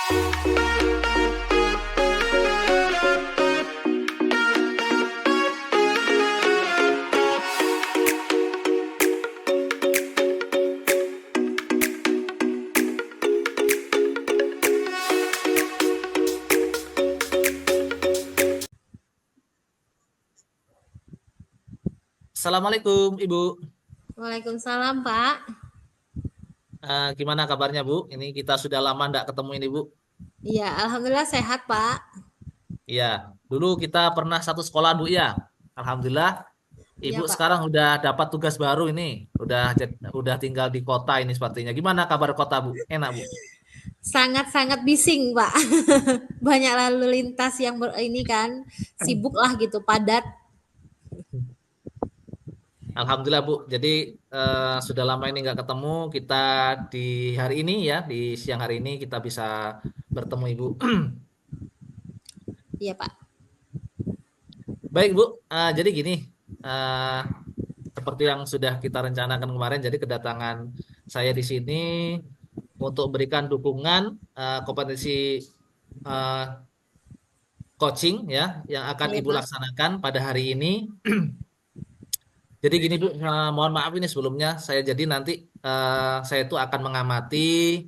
Assalamualaikum Ibu. Waalaikumsalam, Pak. Gimana kabarnya Bu? Ini kita sudah lama nggak ketemu ini Bu. Iya, alhamdulillah sehat, Pak. Iya, dulu kita pernah satu sekolah Bu ya. Alhamdulillah Ibu Iya, Pak. sekarang udah dapat tugas baru ini. Udah tinggal di kota ini sepertinya. Gimana kabar kota Bu? Enak Bu? Sangat-sangat bising, Pak. Banyak lalu lintas yang ini kan sibuk lah gitu, padat. Alhamdulillah Bu. Jadi sudah lama ini nggak ketemu. Kita di hari ini ya, di siang hari ini kita bisa bertemu Ibu. Iya, Pak. Baik Bu. Jadi gini. eh, Seperti yang sudah kita rencanakan kemarin, jadi kedatangan saya di sini untuk berikan dukungan kompetensi eh, coaching ya yang akan Iya, Ibu Pak. laksanakan pada hari ini. Jadi gini Bu, mohon maaf ini sebelumnya saya jadi nanti saya itu akan mengamati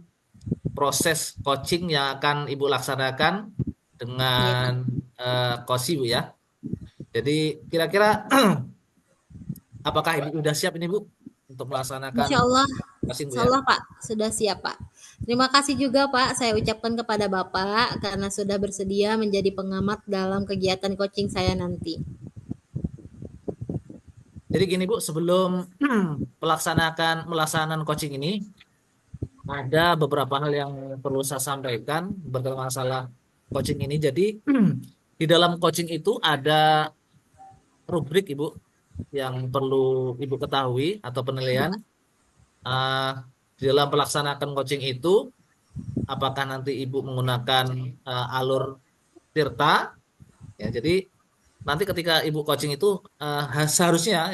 proses coaching yang akan Ibu laksanakan Iya, Pak. dengan coach Bu ya. Jadi kira-kira apakah Ibu sudah siap ini Bu untuk melaksanakan Insya Allah, coaching Bu Insya ya? Allah, Pak, sudah siap, Pak. Terima kasih juga, Pak. Saya ucapkan kepada Bapak karena sudah bersedia menjadi pengamat dalam kegiatan coaching saya nanti. Jadi gini Bu, sebelum melaksanakan coaching ini, ada beberapa hal yang perlu saya sampaikan berkaitan masalah coaching ini. Jadi di dalam coaching itu ada rubrik Ibu yang perlu Ibu ketahui atau Iya, penilaian. Pak. Eh, di dalam pelaksanaan coaching itu, apakah nanti Ibu menggunakan alur tirta? Ya, jadi nanti ketika Ibu coaching itu seharusnya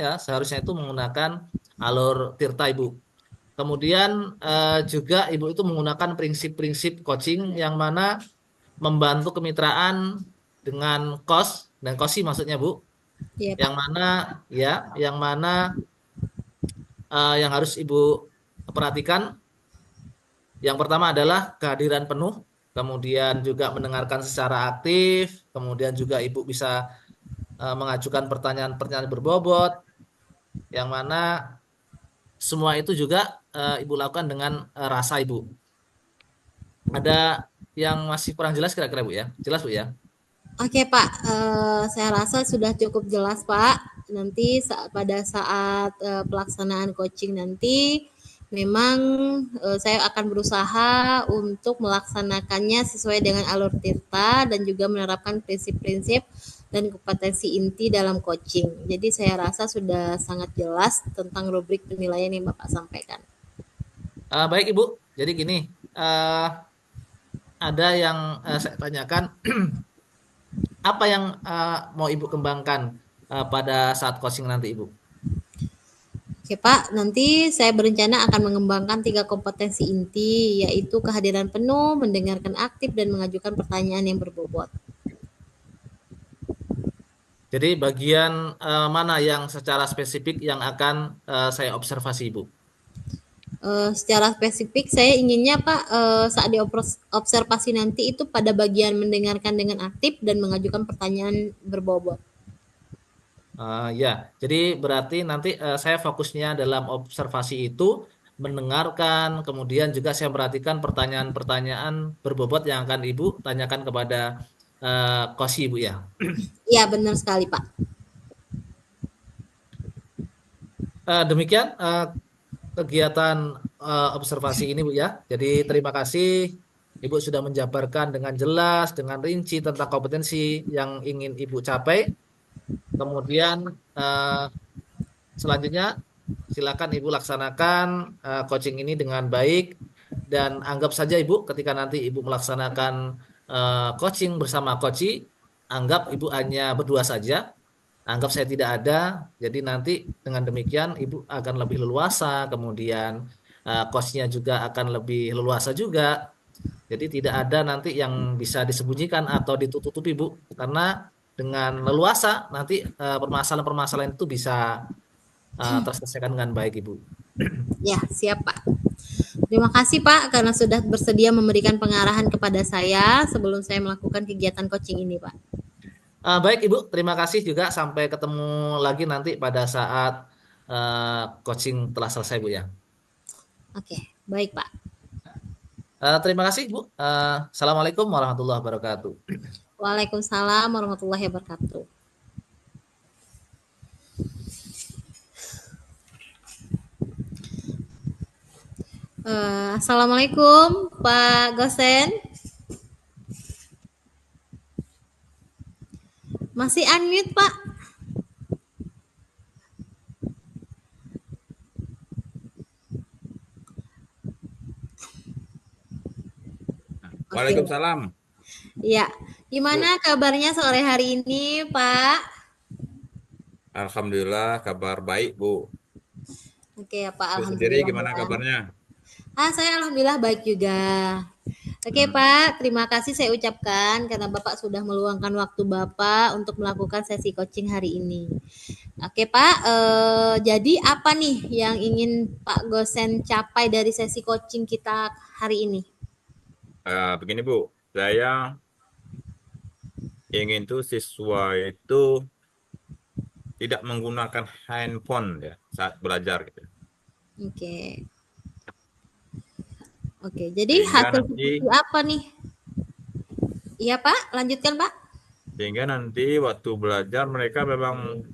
itu menggunakan alur tirta Ibu. Kemudian juga Ibu itu menggunakan prinsip-prinsip coaching yang mana membantu kemitraan dengan kos dan kosi maksudnya Bu. Iya, Yang Pak. mana yang mana yang harus Ibu perhatikan. Yang pertama adalah kehadiran penuh, kemudian juga mendengarkan secara aktif, kemudian juga Ibu bisa mengajukan pertanyaan-pertanyaan berbobot, yang mana semua itu juga Ibu lakukan dengan rasa Ibu. Ada yang masih kurang jelas kira-kira Bu ya? Jelas Bu ya? Oke, Pak, saya rasa sudah cukup jelas, Pak. Nanti pada saat pelaksanaan coaching nanti, memang saya akan berusaha untuk melaksanakannya sesuai dengan alur tirta dan juga menerapkan prinsip-prinsip dan kompetensi inti dalam coaching. Jadi saya rasa sudah sangat jelas tentang rubrik penilaian yang Bapak sampaikan. Baik Ibu, jadi gini, eh, ada yang saya tanyakan, apa yang mau Ibu kembangkan pada saat coaching nanti Ibu? Oke Pak, nanti saya berencana akan mengembangkan 3 kompetensi inti, yaitu kehadiran penuh, mendengarkan aktif, dan mengajukan pertanyaan yang berbobot. Jadi bagian mana yang secara spesifik yang akan saya observasi Ibu? Secara spesifik, saya inginnya Pak, saat diobservasi nanti itu pada bagian mendengarkan dengan aktif dan mengajukan pertanyaan berbobot. Ya, jadi berarti nanti saya fokusnya dalam observasi itu mendengarkan, kemudian juga saya perhatikan pertanyaan-pertanyaan berbobot yang akan Ibu tanyakan kepada Kosi Ibu ya. Iya, benar sekali Pak. Demikian kegiatan observasi ini Bu ya. Jadi terima kasih Ibu sudah menjabarkan dengan jelas, dengan rinci tentang kompetensi yang ingin Ibu capai. Kemudian selanjutnya silakan Ibu laksanakan coaching ini dengan baik dan anggap saja Ibu ketika nanti Ibu melaksanakan coaching bersama coachi, anggap Ibu hanya berdua saja. Anggap saya tidak ada, jadi nanti dengan demikian Ibu akan lebih leluasa, kemudian coachnya juga akan lebih leluasa juga. Jadi tidak ada nanti yang bisa disembunyikan atau ditutup-tutupi, Bu. Karena dengan leluasa nanti permasalahan-permasalahan itu bisa terselesaikan dengan baik, Ibu. Ya, siap Pak. Terima kasih Pak karena sudah bersedia memberikan pengarahan kepada saya sebelum saya melakukan kegiatan coaching ini Pak. Baik, Ibu. Terima kasih juga. Sampai ketemu lagi nanti pada saat coaching telah selesai, Bu ya. Oke, baik Pak. Terima kasih, Bu. Assalamualaikum warahmatullahi wabarakatuh. Waalaikumsalam warahmatullahi wabarakatuh. Assalamualaikum Pak Gosen. Masih unmute Pak? Oke. Waalaikumsalam, Ya, Bu. gimana kabarnya sore hari ini Pak? Alhamdulillah kabar baik, Bu. Oke ya Pak, Bu sendiri alhamdulillah gimana ya. kabarnya? Saya alhamdulillah baik juga. Oke Hmm. Pak, terima kasih saya ucapkan karena Bapak sudah meluangkan waktu Bapak untuk melakukan sesi coaching hari ini. Oke Pak, jadi apa nih yang ingin Pak Gosen capai dari sesi coaching kita hari ini? Begini, Bu. Saya ingin tuh siswa itu tidak menggunakan handphone ya saat belajar gitu. Oke, oke. Jadi Sehingga hasil nanti seperti apa nih? Iya Pak, lanjutkan Pak. sehingga nanti waktu belajar mereka memang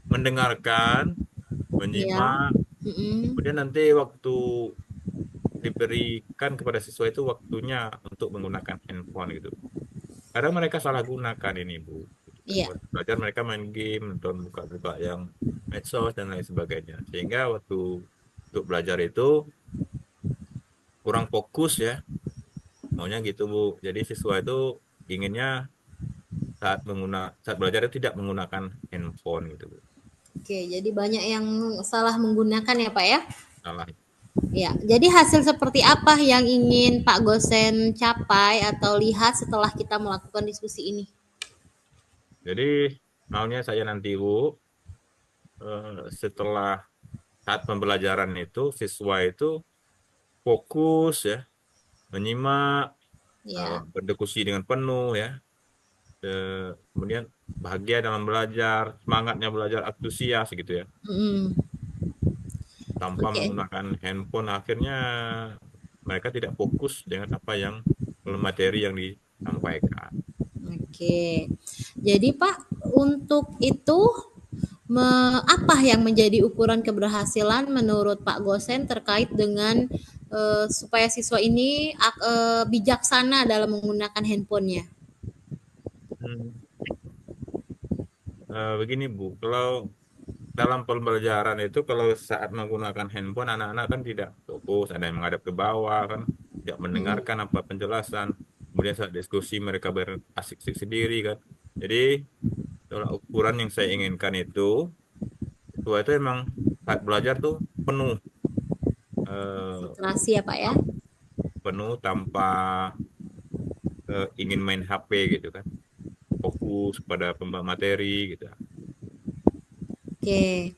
mendengarkan, Iya. menyimak, Mm-mm. kemudian nanti waktu diberikan kepada siswa itu waktunya untuk menggunakan handphone gitu. Kadang mereka salah gunakan ini, Bu. Iya. Waktu belajar mereka main game, nonton buka-buka yang medsos dan lain sebagainya. Sehingga waktu untuk belajar itu kurang fokus ya. Maunya gitu, Bu. Jadi siswa itu inginnya saat belajar itu tidak menggunakan handphone gitu, Bu. Oke, jadi banyak yang salah menggunakan ya Pak ya? Salah. Ya, jadi hasil seperti apa yang ingin Pak Gosen capai atau lihat setelah kita melakukan diskusi ini? Jadi maunya saya nanti, Bu, setelah saat pembelajaran itu siswa itu fokus ya, menyimak, Ya, berdiskusi dengan penuh ya. Kemudian bahagia dalam belajar, semangatnya belajar, antusias gitu ya, mm, tanpa oke, menggunakan handphone. Akhirnya mereka tidak fokus dengan apa yang materi yang disampaikan. oke. Jadi Pak, untuk itu apa yang menjadi ukuran keberhasilan menurut Pak Gosen terkait dengan supaya siswa ini bijaksana dalam menggunakan handphonenya? Hmm. Begini, Bu, kalau dalam pembelajaran itu kalau saat menggunakan handphone anak-anak kan tidak fokus, ada yang menghadap ke bawah kan, tidak Mm, mendengarkan apa penjelasan. Kemudian saat diskusi mereka berasik-asik sendiri kan. Jadi kalau ukuran yang saya inginkan itu siswa itu emang saat belajar tuh penuh, eh, konsentrasi ya Pak ya? penuh tanpa ingin main HP gitu kan, fokus pada materi gitu. Oke.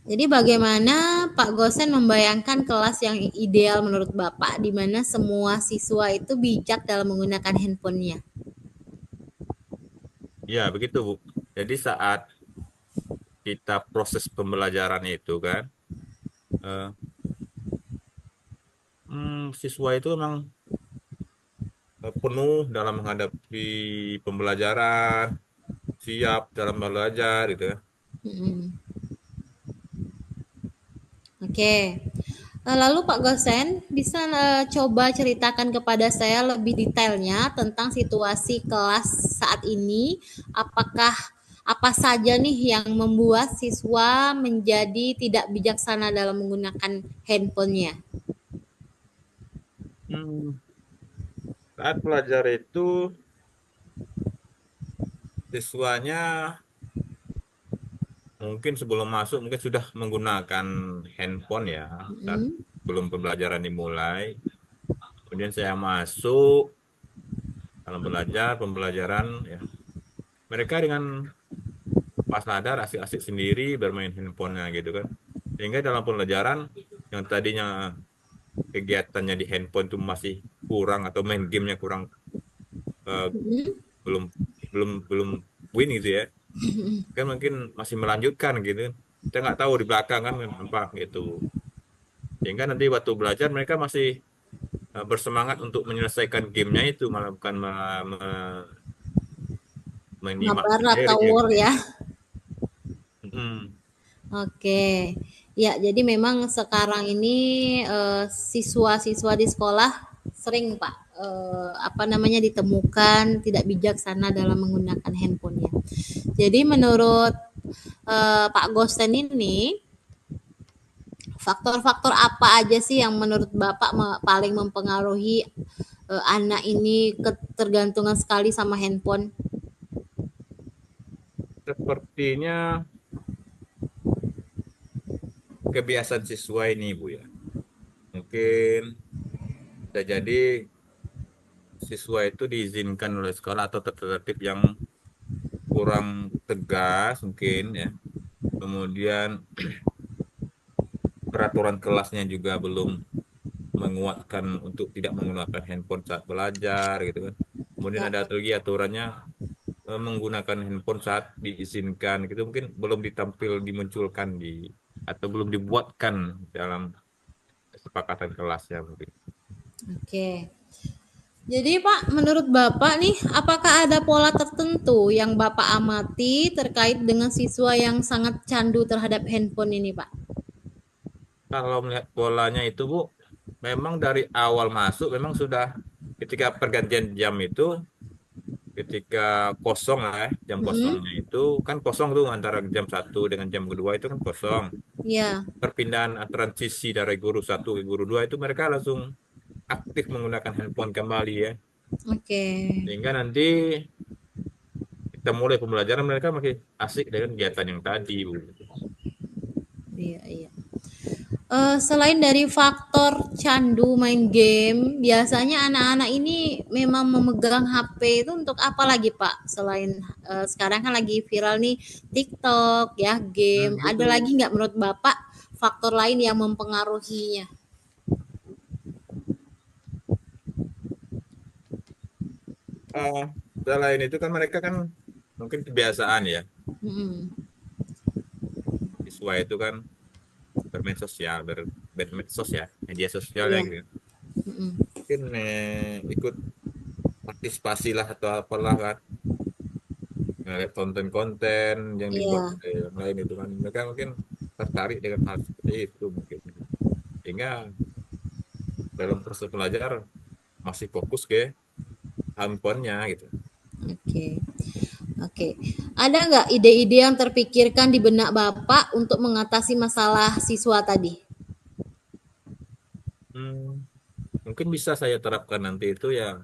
Jadi bagaimana Pak Gosen membayangkan kelas yang ideal menurut Bapak di mana semua siswa itu bijak dalam menggunakan handphonenya? Ya begitu, Bu. Jadi saat kita proses pembelajaran itu kan, eh, siswa itu memang penuh dalam menghadapi pembelajaran, siap dalam belajar gitu ya. Mm-mm. Oke. Lalu Pak Gosen bisa coba ceritakan kepada saya lebih detailnya tentang situasi kelas saat ini. Apakah apa saja nih yang membuat siswa menjadi tidak bijaksana dalam menggunakan handphonenya? Hmm, Saat belajar itu siswanya mungkin sebelum masuk mungkin sudah menggunakan handphone ya saat Mm-mm. belum pembelajaran dimulai. kemudian saya masuk dalam pembelajaran ya. Mereka dengan pas sadar asik-asik sendiri bermain handphonenya gitu kan. Sehingga dalam pembelajaran yang tadinya kegiatannya di handphone itu masih kurang atau main gamenya kurang, eh, Mm-mm. belum belum win gitu ya, kan mungkin masih melanjutkan gitu. Kita nggak tahu di belakang kan nampak gitu. Sehingga nanti waktu belajar mereka masih bersemangat untuk menyelesaikan gamenya itu, malah bukan menyimak Mabar atau materinya war gitu. ya. Mm-mm. Oke. Ya, jadi memang sekarang ini siswa-siswa di sekolah sering Pak apa namanya ditemukan tidak bijaksana dalam menggunakan handphonenya. Jadi menurut Pak Gosten ini faktor-faktor apa aja sih yang menurut Bapak paling mempengaruhi anak ini ketergantungan sekali sama handphone? Sepertinya kebiasaan siswa ini Bu ya, mungkin bisa jadi siswa itu diizinkan oleh sekolah atau tertib yang kurang tegas mungkin ya. Kemudian peraturan kelasnya juga belum menguatkan untuk tidak menggunakan handphone saat belajar gitu kan. Kemudian Ya, ada lagi aturannya menggunakan handphone saat diizinkan gitu, mungkin belum dimunculkan atau belum dibuatkan dalam kesepakatan kelasnya mungkin. oke. Jadi Pak, menurut Bapak nih, apakah ada pola tertentu yang Bapak amati terkait dengan siswa yang sangat candu terhadap handphone ini, Pak? Kalau melihat polanya itu Bu, memang dari awal masuk memang sudah ketika pergantian jam itu, ketika kosong lah ya, jam Mm-mm. kosongnya itu kan kosong tuh antara jam 1 dengan jam kedua itu kan kosong. Ya, Perpindahan transisi dari guru satu ke guru dua itu mereka langsung aktif menggunakan handphone kembali ya. oke. Sehingga nanti kita mulai pembelajaran mereka makin asik dengan kegiatan yang tadi, Bu. Iya, iya. Selain dari faktor candu main game, biasanya anak-anak ini memang memegang HP itu untuk apa lagi, Pak? Selain sekarang kan lagi viral nih TikTok ya, game. Ada Gitu. lagi nggak menurut Bapak faktor lain yang mempengaruhinya? Eh, Selain itu kan mereka kan mungkin kebiasaan ya. Mm-mm. Siswa itu kan bermain sosial, bermedsos ya, media sosial ya Iya. gitu. Mm-mm. Mungkin ikut partisipasi lah atau apalah kan. Ngeliat konten-konten yang dibuat Iya. oleh yang lain itu kan. Mereka mungkin tertarik dengan hal seperti itu mungkin. Sehingga dalam proses belajar masih fokus ke handphonenya gitu. Oke. Oke. Ada nggak ide-ide yang terpikirkan di benak Bapak untuk mengatasi masalah siswa tadi? Hmm, Mungkin bisa saya terapkan nanti itu ya,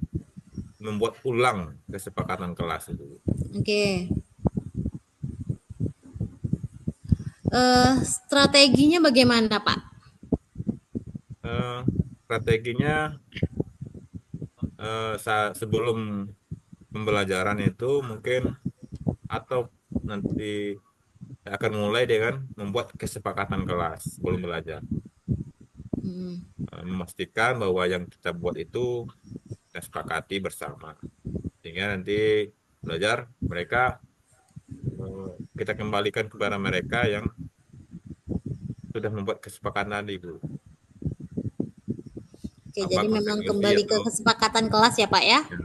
membuat ulang kesepakatan kelas itu. Oke. Strateginya bagaimana, Pak? Eh, Strateginya sebelum pembelajaran itu mungkin, atau nanti saya akan mulai dengan membuat kesepakatan kelas sebelum belajar. Hmm. Memastikan bahwa yang kita buat itu kita sepakati bersama. Sehingga nanti belajar mereka, eh, kita kembalikan kepada mereka yang sudah membuat kesepakatan tadi, Bu. Oke, Apa jadi memang konsekuensi kembali ke atau kesepakatan kelas ya, Pak ya? ya,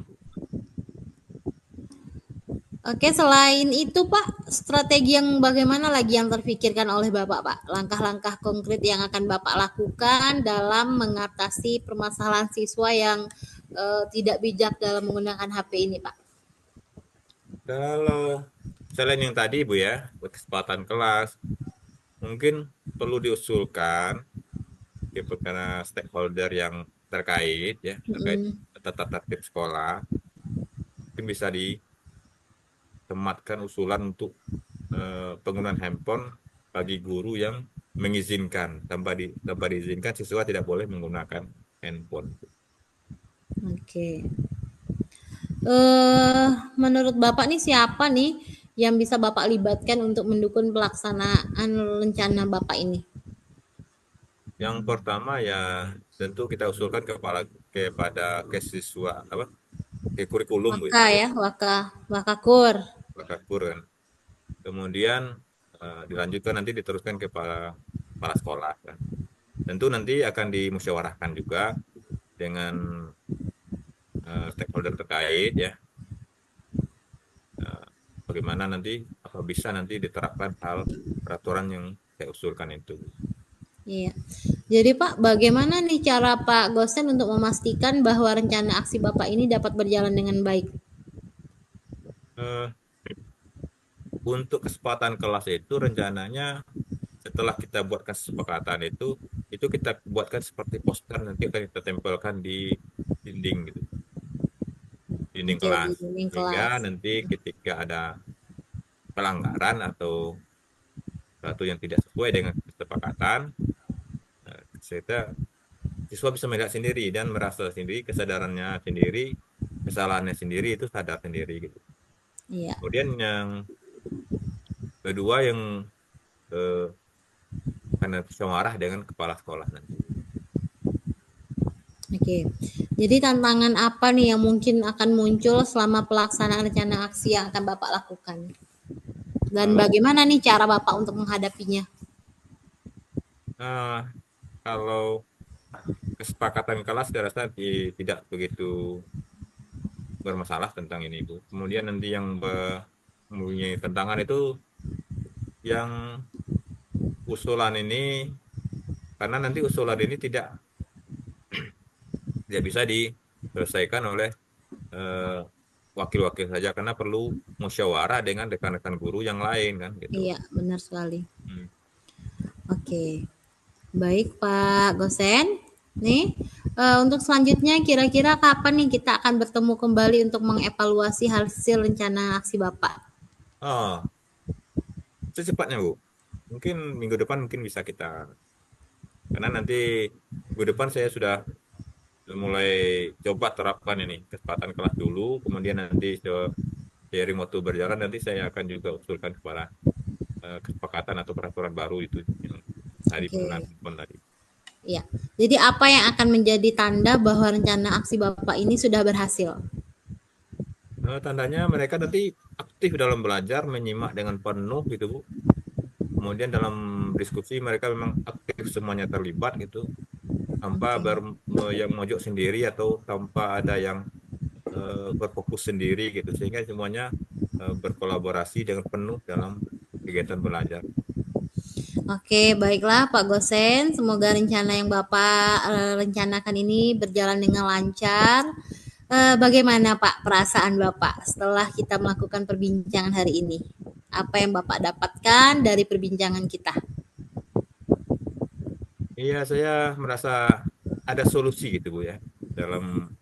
Oke, selain itu, Pak, strategi yang bagaimana lagi yang terpikirkan oleh Bapak, Pak? Langkah-langkah konkret yang akan Bapak lakukan dalam mengatasi permasalahan siswa yang tidak bijak dalam menggunakan HP ini, Pak? kalau selain yang tadi Bu ya, buat kesepakatan kelas, mungkin perlu diusulkan karena stakeholder yang terkait ya, terkait Mm-mm. tata tertib sekolah, mungkin bisa ditematkan usulan untuk penggunaan handphone bagi guru yang mengizinkan. Tanpa diizinkan siswa tidak boleh menggunakan handphone. Oke. Menurut Bapak nih siapa nih yang bisa Bapak libatkan untuk mendukung pelaksanaan rencana Bapak ini? Yang pertama ya tentu kita usulkan kepada ke siswa apa ke kurikulum Bu, Waka ya, ya, Wakakur. Wakakur kan. Kemudian dilanjutkan nanti diteruskan kepada kepala sekolah kan. Tentu nanti akan dimusyawarahkan juga dengan stakeholder terkait ya. Eh, Bagaimana nanti apa bisa nanti diterapkan hal peraturan yang saya usulkan itu. Iya. Jadi Pak, bagaimana nih cara Pak Gosen untuk memastikan bahwa rencana aksi Bapak ini dapat berjalan dengan baik? Eh, untuk kesempatan kelas itu rencananya setelah kita buatkan kesepakatan itu kita buatkan seperti poster nanti akan kita tempelkan di dinding gitu, dinding Oke, di kelas. dinding Sehingga kelas. nanti ketika ada pelanggaran atau sesuatu yang tidak sesuai dengan kesepakatan, kita siswa bisa melihat sendiri dan merasa sendiri kesadarannya sendiri, kesalahannya sendiri itu sadar sendiri gitu. Iya. Kemudian yang kedua yang eh, karena musyawarah dengan kepala sekolah nanti. Oke. Jadi tantangan apa nih yang mungkin akan muncul selama pelaksanaan rencana aksi yang akan Bapak lakukan? Dan Kalau bagaimana nih cara Bapak untuk menghadapinya? eh, kalau kesepakatan kelas saya rasa tidak begitu bermasalah tentang ini Bu. Kemudian nanti yang mempunyai tantangan itu yang usulan ini karena nanti usulan ini tidak bisa diselesaikan oleh eh, wakil-wakil saja karena perlu musyawarah dengan rekan-rekan guru yang lain kan gitu. Iya, benar sekali. Hmm. Oke. Baik Pak Gosen. Nih, untuk selanjutnya kira-kira kapan nih kita akan bertemu kembali untuk mengevaluasi hasil rencana aksi Bapak? Oh, secepatnya Bu. Mungkin minggu depan mungkin bisa kita karena nanti minggu depan saya sudah mulai coba terapkan ini kesempatan kelas dulu, kemudian nanti seiring waktu berjalan nanti saya akan juga usulkan kepada kesepakatan atau peraturan baru itu yang tadi Oke. pengumuman tadi. Ya. Jadi apa yang akan menjadi tanda bahwa rencana aksi Bapak ini sudah berhasil? Tandanya mereka nanti aktif dalam belajar, menyimak dengan penuh gitu Bu. Kemudian dalam diskusi mereka memang aktif semuanya terlibat gitu, tanpa Oke. yang mojok sendiri atau tanpa ada yang berfokus sendiri gitu, sehingga semuanya berkolaborasi dengan penuh dalam kegiatan belajar. Oke, baiklah Pak Gosen. Semoga rencana yang Bapak rencanakan ini berjalan dengan lancar. Bagaimana Pak perasaan Bapak setelah kita melakukan perbincangan hari ini? Apa yang Bapak dapatkan dari perbincangan kita? Iya, saya merasa ada solusi gitu Bu ya dalam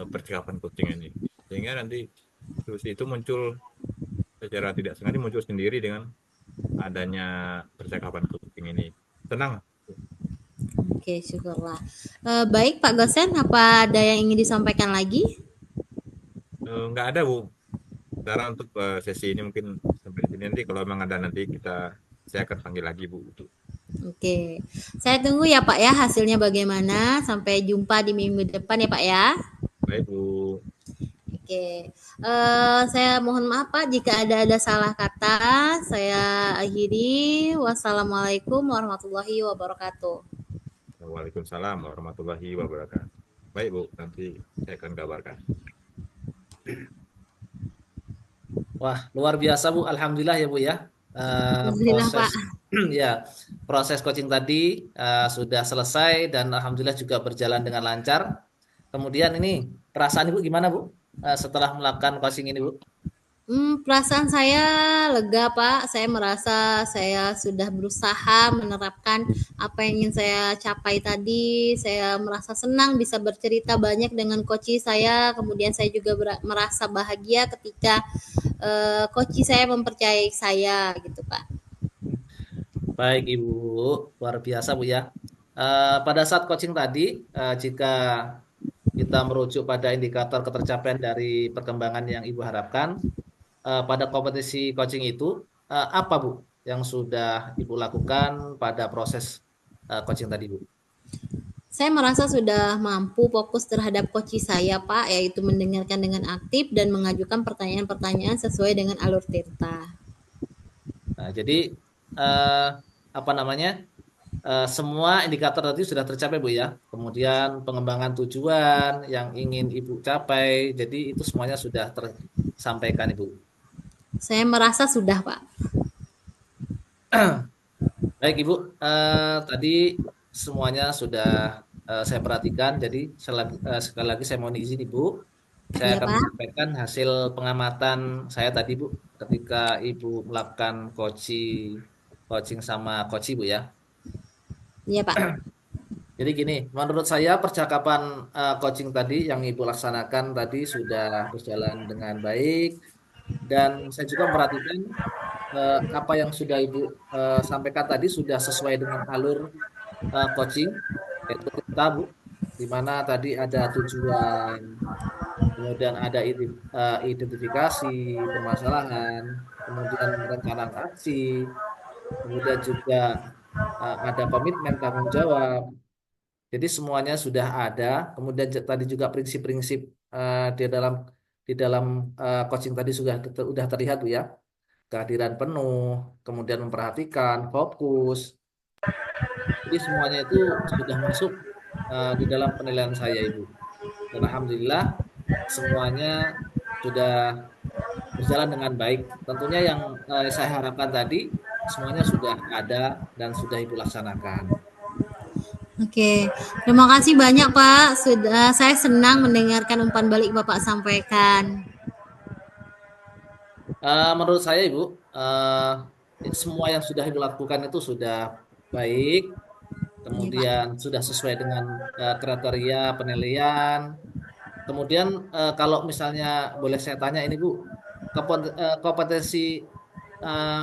percakapan coaching ini. Sehingga nanti solusi itu muncul secara tidak sengaja muncul sendiri dengan adanya percakapan coaching ini. Tenang, Oke, syukurlah. Baik Pak Gosen, apa ada yang ingin disampaikan lagi? nggak ada Bu. Sekarang untuk sesi ini mungkin sampai di sini nanti kalau memang ada nanti saya akan panggil lagi Bu. Oke, saya tunggu ya Pak ya hasilnya bagaimana. Sampai jumpa di minggu depan ya Pak ya. Baik Bu. Oke, saya mohon maaf Pak jika ada salah kata. Saya akhiri. Wassalamualaikum warahmatullahi wabarakatuh. Waalaikumsalam warahmatullahi wabarakatuh. Baik Bu, nanti saya akan kabarkan. Wah, luar biasa Bu. Alhamdulillah ya Bu ya. Alhamdulillah Proses Pak. ya, proses coaching tadi sudah selesai dan alhamdulillah juga berjalan dengan lancar. Kemudian ini perasaan Ibu gimana Bu? Setelah melakukan coaching ini Bu? Perasaan saya lega, Pak. Saya merasa saya sudah berusaha menerapkan apa yang ingin saya capai tadi. Saya merasa senang bisa bercerita banyak dengan coach saya. Kemudian saya juga merasa bahagia ketika coach saya mempercayai saya gitu, Pak. Baik Ibu, luar biasa Bu ya. Pada saat coaching tadi, jika kita merujuk pada indikator ketercapaian dari perkembangan yang Ibu harapkan, pada kompetisi coaching itu, apa Bu yang sudah Ibu lakukan pada proses coaching tadi Bu? Saya merasa sudah mampu fokus terhadap coach saya, Pak, yaitu mendengarkan dengan aktif dan mengajukan pertanyaan-pertanyaan sesuai dengan alur Tirta. Nah, jadi eh, apa namanya? Semua indikator tadi sudah tercapai Bu ya. Kemudian pengembangan tujuan yang ingin Ibu capai, jadi itu semuanya sudah tersampaikan Ibu. Saya merasa sudah, Pak. Baik Ibu, tadi semuanya sudah saya perhatikan. Jadi sekali lagi saya mohon izin Ibu, saya Iya, akan Pak. menyampaikan hasil pengamatan saya tadi Bu, ketika Ibu melakukan coaching sama coach Ibu ya. Iya, Pak. Jadi gini, menurut saya percakapan coaching tadi yang Ibu laksanakan tadi sudah berjalan dengan baik, dan saya juga memperhatikan apa yang sudah Ibu sampaikan tadi sudah sesuai dengan alur coaching, yaitu kita Bu, di mana tadi ada tujuan, kemudian ada identifikasi permasalahan, kemudian rencana aksi, kemudian juga ada komitmen tanggung jawab. Jadi semuanya sudah ada. Kemudian tadi juga prinsip-prinsip di dalam coaching tadi sudah terlihat Bu ya. Kehadiran penuh, kemudian memperhatikan, fokus. Jadi semuanya itu sudah masuk di dalam penilaian saya Ibu. Dan alhamdulillah semuanya sudah berjalan dengan baik. Tentunya yang saya harapkan tadi semuanya sudah ada dan sudah Ibu laksanakan. Oke, terima kasih banyak Pak. Sudah saya senang mendengarkan umpan balik Bapak sampaikan. Menurut saya Ibu, semua yang sudah Ibu lakukan itu sudah baik, Iya Pak. kemudian sudah sesuai dengan kriteria penilaian. Kemudian kalau misalnya boleh saya tanya ini Bu, kompetensi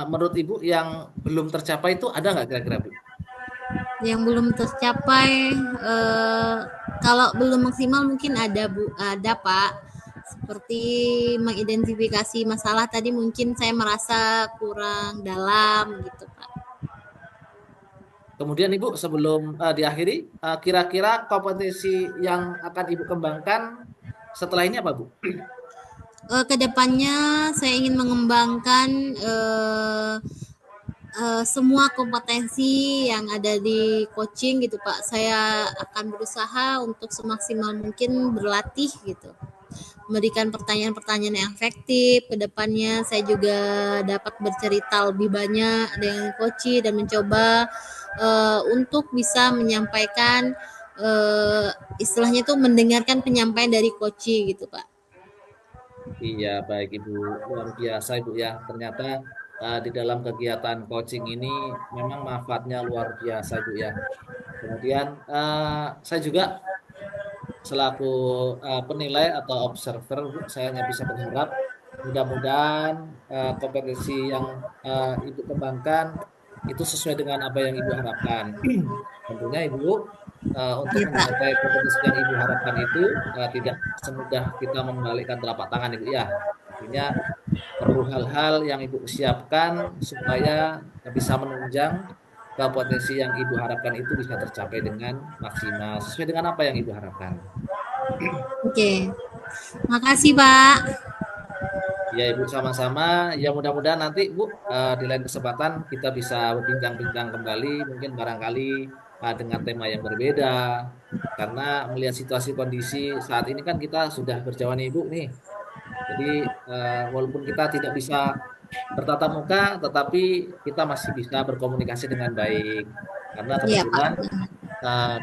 menurut Ibu yang belum tercapai itu ada nggak kira-kira Bu? Yang belum tercapai, kalau belum maksimal mungkin ada Bu, ada Pak. Seperti mengidentifikasi masalah tadi mungkin saya merasa kurang dalam gitu Pak. Kemudian Ibu sebelum diakhiri, kira-kira kompetensi yang akan Ibu kembangkan setelah ini apa Bu? Kedepannya saya ingin mengembangkan semua kompetensi yang ada di coaching gitu Pak. Saya akan berusaha untuk semaksimal mungkin berlatih gitu. Memberikan pertanyaan-pertanyaan yang efektif. Kedepannya saya juga dapat bercerita lebih banyak dengan coach dan mencoba untuk bisa menyampaikan istilahnya itu mendengarkan penyampaian dari coach gitu Pak. Iya, baik Ibu. Luar biasa Ibu ya. Ternyata di dalam kegiatan coaching ini memang manfaatnya luar biasa Ibu ya. Kemudian saya juga selaku penilai atau observer, Bu, saya hanya bisa berharap mudah-mudahan kompetensi yang Ibu kembangkan itu sesuai dengan apa yang Ibu harapkan. Tentunya Ibu untuk Iya Pak. mencapai kompetensi yang Ibu harapkan itu tidak semudah kita membalikkan telapak tangan Ibu ya. Artinya perlu hal-hal yang Ibu siapkan supaya bisa menunjang kompetensi yang Ibu harapkan itu bisa tercapai dengan maksimal sesuai dengan apa yang Ibu harapkan. Oke. Makasih Pak. Ya Ibu sama-sama. Ya mudah-mudahan nanti Bu di lain kesempatan kita bisa berbincang-bincang kembali, mungkin barangkali dengan tema yang berbeda. Karena melihat situasi kondisi saat ini kan kita sudah berjauhan Ibu nih. Jadi walaupun kita tidak bisa bertatap muka, tetapi kita masih bisa berkomunikasi dengan baik. Karena Iya Pak. kebetulan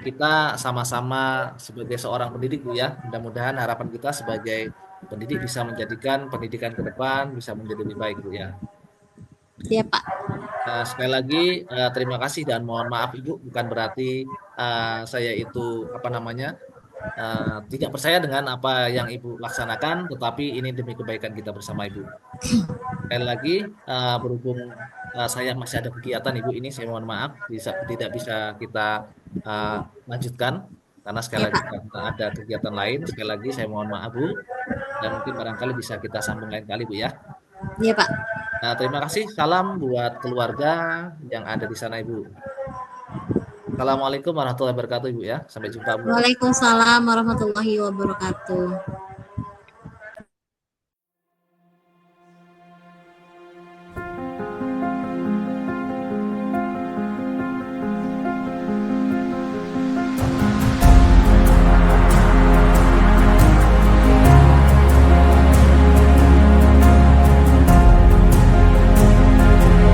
kita sama-sama sebagai seorang pendidik Bu ya. Mudah-mudahan harapan kita sebagai pendidik bisa menjadikan pendidikan ke depan bisa menjadi lebih baik Bu ya. Iya Pak. Sekali lagi terima kasih dan mohon maaf Ibu, bukan berarti saya itu apa namanya tidak percaya dengan apa yang Ibu laksanakan, tetapi ini demi kebaikan kita bersama Ibu. Sekali lagi berhubung saya masih ada kegiatan Ibu ini, saya mohon maaf tidak bisa kita lanjutkan. Karena sekali Ya lagi Pak. karena ada kegiatan lain, sekali lagi saya mohon maaf Bu, dan mungkin barangkali bisa kita sambung lain kali Bu ya. Iya Pak. Nah, terima kasih. Salam buat keluarga yang ada di sana Ibu. Assalamualaikum warahmatullahi wabarakatuh Ibu ya. Sampai jumpa Bu. Waalaikumsalam warahmatullahi wabarakatuh.